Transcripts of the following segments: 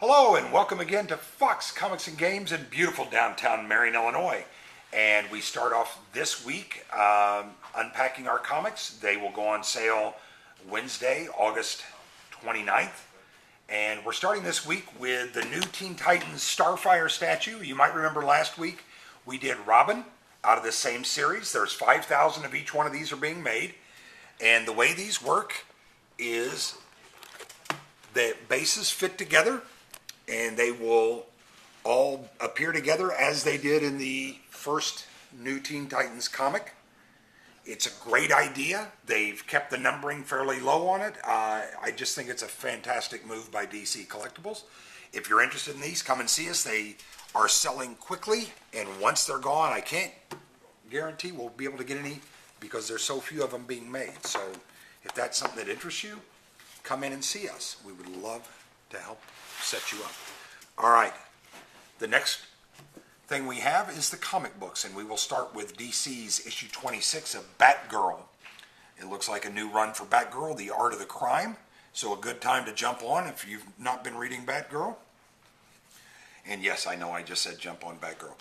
Hello and welcome again to Fox Comics and Games in beautiful downtown Marion, Illinois. And we start off this week unpacking our comics. They will go on sale Wednesday, August 29th. And we're starting this week with the new Teen Titans Starfire statue. You might remember last week we did Robin out of the same series. There's 5,000 of each one of these are being made. And the way these work is the bases fit together, and they will all appear together as they did in the first new Teen Titans comic. It's a great idea. They've kept the numbering fairly low on it. I just think it's a fantastic move by DC Collectibles. If you're interested in these, come and see us. They are selling quickly, and once they're gone, I can't guarantee we'll be able to get any because there's so few of them being made. So if that's something that interests you, come in and see us. We would love to help set you up. All right, the next thing we have is the comic books, and we will start with DC's issue 26 of Batgirl. It looks like a new run for Batgirl, The Art of the Crime, so a good time to jump on if you've not been reading Batgirl. And yes, I know I just said jump on Batgirl.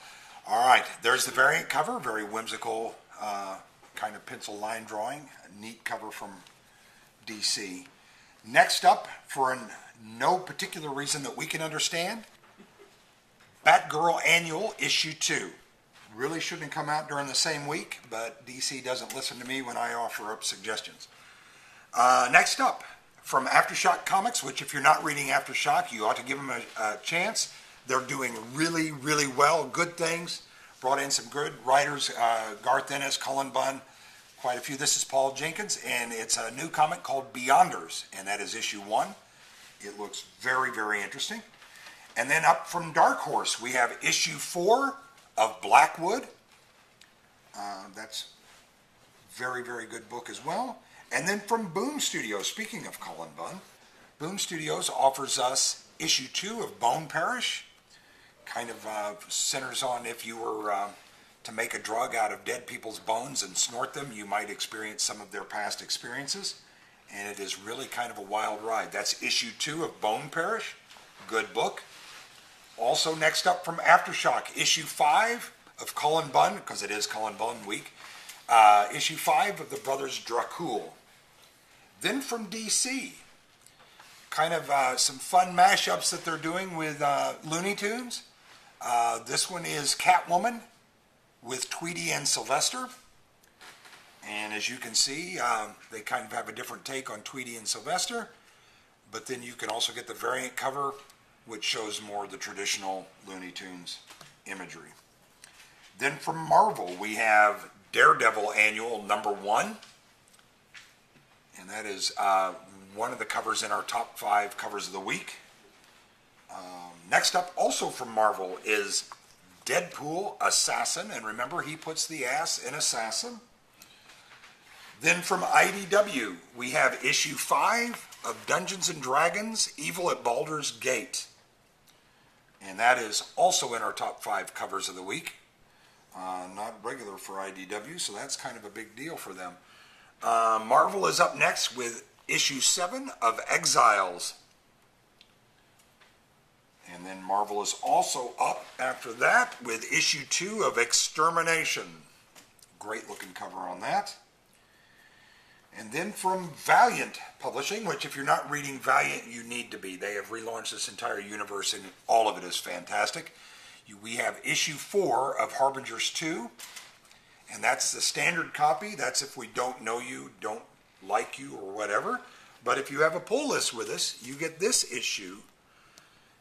All right, there's the variant cover, very whimsical kind of pencil line drawing, a neat cover from DC. Next up, for no particular reason that we can understand, Batgirl Annual Issue 2. Really shouldn't come out during the same week, but DC doesn't listen to me when I offer up suggestions. Next up, from Aftershock Comics, which if you're not reading Aftershock, you ought to give them a chance. They're doing really, really well, good things. Brought in some good writers, Garth Ennis, Cullen Bunn, quite a few. This is Paul Jenkins, and it's a new comic called Beyonders, and that is issue 1. It looks very, very interesting. And then up from Dark Horse, we have issue 4 of Blackwood. That's very, very good book as well. And then from Boom Studios, speaking of Cullen Bunn, Boom Studios offers us issue 2 of Bone Parish. Kind of centers on if you were to make a drug out of dead people's bones and snort them, you might experience some of their past experiences. And it is really kind of a wild ride. That's issue 2 of Bone Parish. Good book. Also next up from Aftershock, issue 5 of Cullen Bunn, because it is Cullen Bunn week. Issue 5 of the Brothers Dracul. Then from DC, kind of some fun mashups that they're doing with Looney Tunes. This one is Catwoman with Tweety and Sylvester. And as you can see, they kind of have a different take on Tweety and Sylvester. But then you can also get the variant cover, which shows more of the traditional Looney Tunes imagery. Then from Marvel, we have Daredevil Annual #1. And that is one of the covers in our top 5 covers of the week. Next up, also from Marvel, is Deadpool Assassin. And remember, he puts the ass in Assassin. Then from IDW, we have issue 5 of Dungeons & Dragons, Evil at Baldur's Gate. And that is also in our top 5 covers of the week. Not regular for IDW, so that's kind of a big deal for them. Marvel is up next with issue 7 of Exiles. And then Marvel is also up after that with issue 2 of Extermination. Great looking cover on that. And then from Valiant Publishing, which if you're not reading Valiant, you need to be. They have relaunched this entire universe, and all of it is fantastic. We have issue 4 of Harbingers 2, and that's the standard copy. That's if we don't know you, don't like you, or whatever. But if you have a pull list with us, you get this issue.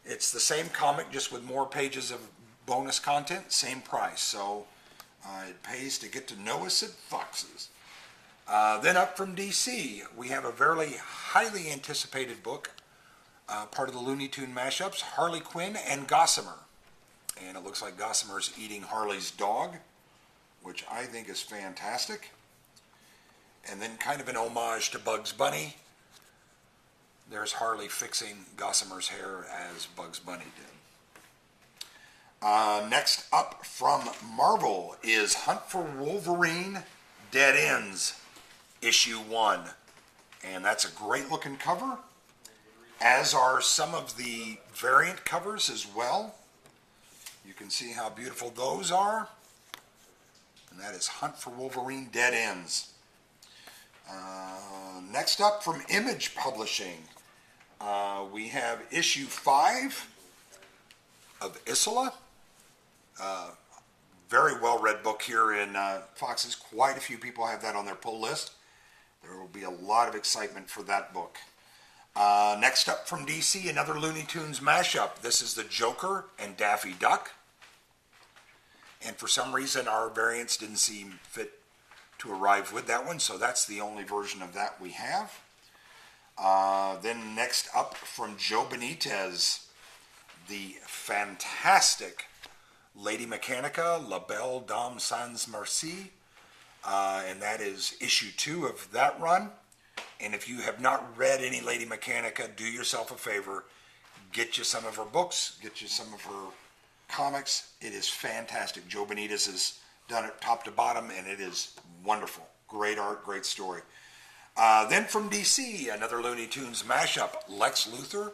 It's the same comic, just with more pages of bonus content, same price. So it pays to get to know us at Fox's. Then up from DC, we have a very highly anticipated book, part of the Looney Tune mashups, Harley Quinn and Gossamer. And it looks like Gossamer's eating Harley's dog, which I think is fantastic. And then kind of an homage to Bugs Bunny. There's Harley fixing Gossamer's hair as Bugs Bunny did. Next up from Marvel is Hunt for Wolverine, Dead Ends, issue 1. And that's a great looking cover. as are some of the variant covers as well. You can see how beautiful those are. And that is Hunt for Wolverine Dead Ends. Next up from Image Publishing, we have issue 5 of Isola. Very well read book here in Fox's. Quite a few people have that on their pull list. There will be a lot of excitement for that book. Next up from DC, another Looney Tunes mashup. This is the Joker and Daffy Duck. And for some reason our variants didn't seem fit to arrive with that one, so that's the only version of that we have. Then next up from Joe Benitez, the fantastic Lady Mechanica, La Belle Dame Sans Merci, and that is issue 2 of that run. And if you have not read any Lady Mechanica, do yourself a favor, get you some of her books, get you some of her comics. It is fantastic. Joe Benitez has done it top to bottom, and it is wonderful. Great art, great story. Then from DC, another Looney Tunes mashup, Lex Luthor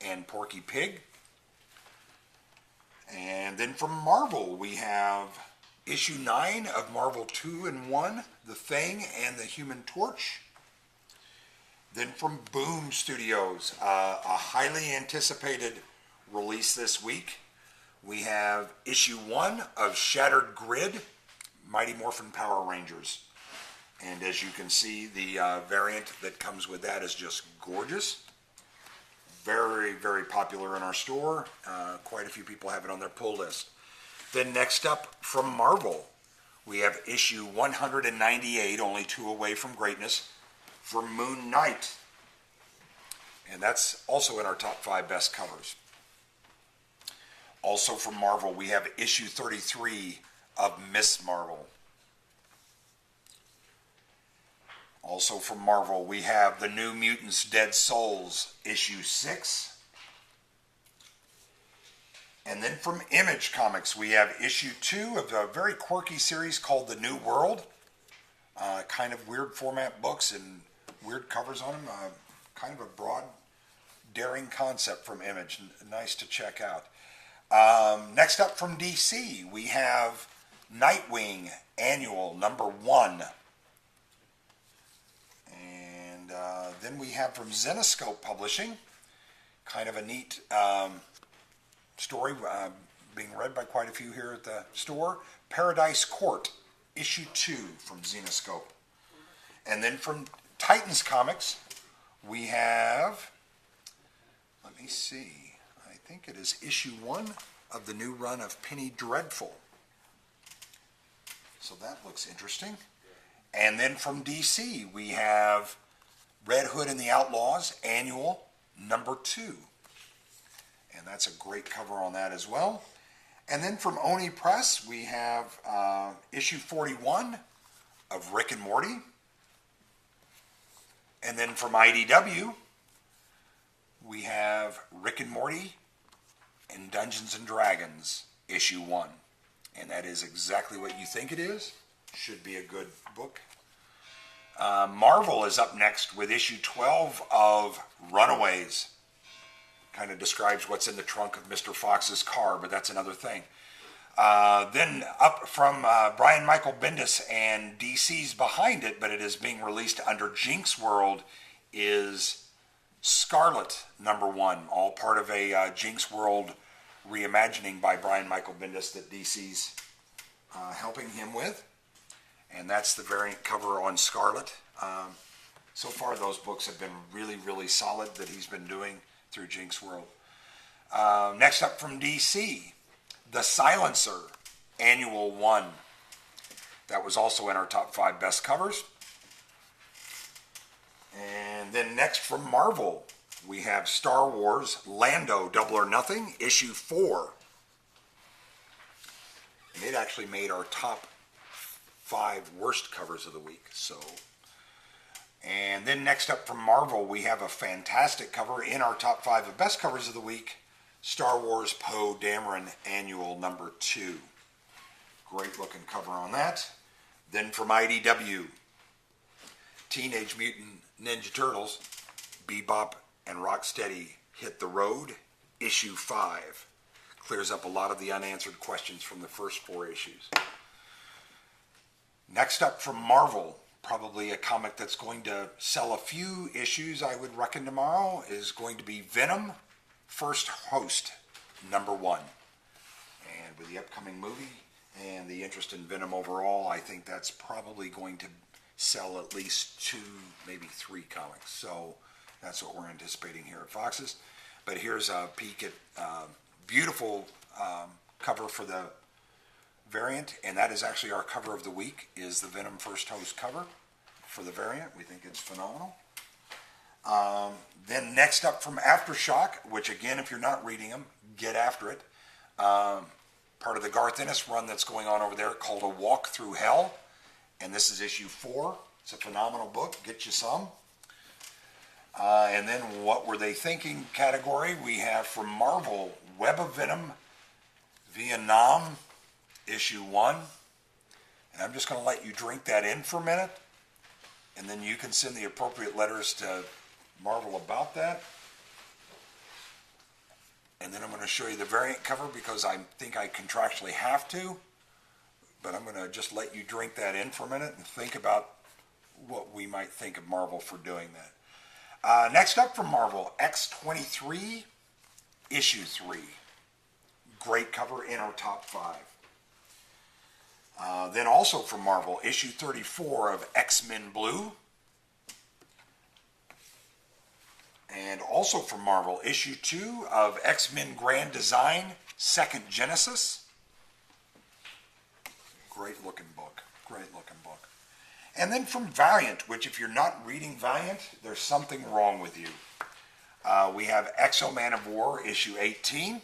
and Porky Pig. And then from Marvel, we have issue 9 of Marvel 2-in-1, The Thing and the Human Torch. Then from Boom Studios, a highly anticipated release this week, we have issue 1 of Shattered Grid, Mighty Morphin Power Rangers. And as you can see, the variant that comes with that is just gorgeous. Very, very popular in our store. Quite a few people have it on their pull list. Then next up from Marvel, we have issue 198, only 2 away from greatness, for Moon Knight. And that's also in our top 5 best covers. Also from Marvel, we have issue 33 of Miss Marvel. Also from Marvel, we have The New Mutants Dead Souls, issue 6. And then from Image Comics, we have issue 2 of a very quirky series called The New World. Kind of weird format books and weird covers on them. Kind of a broad, daring concept from Image. Nice to check out. Next up from DC, we have Nightwing Annual number 1. And then we have from Zenescope Publishing, kind of a neat story being read by quite a few here at the store, Paradise Court, issue 2 from Zenescope. And then from Titans Comics, we have, let me see, I think it is issue 1 of the new run of Penny Dreadful. So that looks interesting. And then from DC, we have Red Hood and the Outlaws, Annual number 2. And that's a great cover on that as well. And then from Oni Press, we have issue 41 of Rick and Morty. And then from IDW, we have Rick and Morty and Dungeons and Dragons, issue 1. And that is exactly what you think it is. Should be a good book. Marvel is up next with issue 12 of Runaways. Kind of describes what's in the trunk of Mr. Fox's car, but that's another thing. Then up from Brian Michael Bendis and DC's behind it, but it is being released under Jinx World, is Scarlet number 1, all part of a Jinx World reimagining by Brian Michael Bendis that DC's helping him with. And that's the variant cover on Scarlet. So far those books have been really, really solid that he's been doing through Jinx World. Next up from DC, The Silencer, Annual 1. That was also in our top 5 best covers. And then next from Marvel, we have Star Wars, Lando, Double or Nothing, issue 4. And it actually made our top 5 worst covers of the week. And then next up from Marvel, we have a fantastic cover in our top 5 of best covers of the week, Star Wars Poe Dameron Annual number 2. Great looking cover on that. Then from IDW, Teenage Mutant Ninja Turtles, Bebop and Rocksteady Hit the Road, issue 5. Clears up a lot of the unanswered questions from the first 4 issues. Next up from Marvel, probably a comic that's going to sell a few issues, I would reckon tomorrow, is going to be Venom, First Host, number 1. And with the upcoming movie and the interest in Venom overall, I think that's probably going to sell at least 2, maybe 3 comics. So that's what we're anticipating here at Fox's. But here's a peek at beautiful cover for the variant, and that is actually our cover of the week, is the Venom First Host cover for the variant. We think it's phenomenal. Then next up from Aftershock, which again, if you're not reading them, get after it. Part of the Garth Ennis run that's going on over there called A Walk Through Hell, and this is issue 4. It's a phenomenal book. Get you some. And then What Were They Thinking category, we have from Marvel, Web of Venom, Vietnam, issue 1. And I'm just going to let you drink that in for a minute, and then you can send the appropriate letters to Marvel about that. And then I'm going to show you the variant cover because I think I contractually have to. But I'm going to just let you drink that in for a minute and think about what we might think of Marvel for doing that. Next up from Marvel, X-23, issue 3. Great cover in our top 5. Then also from Marvel, issue 34 of X-Men Blue. And also from Marvel, issue 2 of X-Men Grand Design, Second Genesis. Great looking book. Great looking book. And then from Valiant, which if you're not reading Valiant, there's something wrong with you. We have Exo-Man of War, issue 18,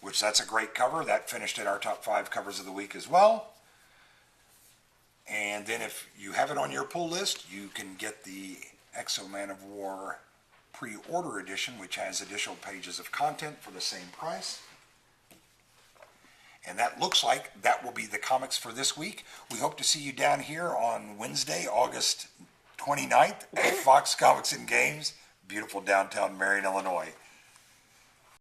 which that's a great cover. That finished in our top 5 covers of the week as well. And then if you have it on your pull list, you can get the Exo-Man of War pre-order edition, which has additional pages of content for the same price. And that looks like that will be the comics for this week. We hope to see you down here on Wednesday, August 29th at Fox Comics and Games, beautiful downtown Marion, Illinois.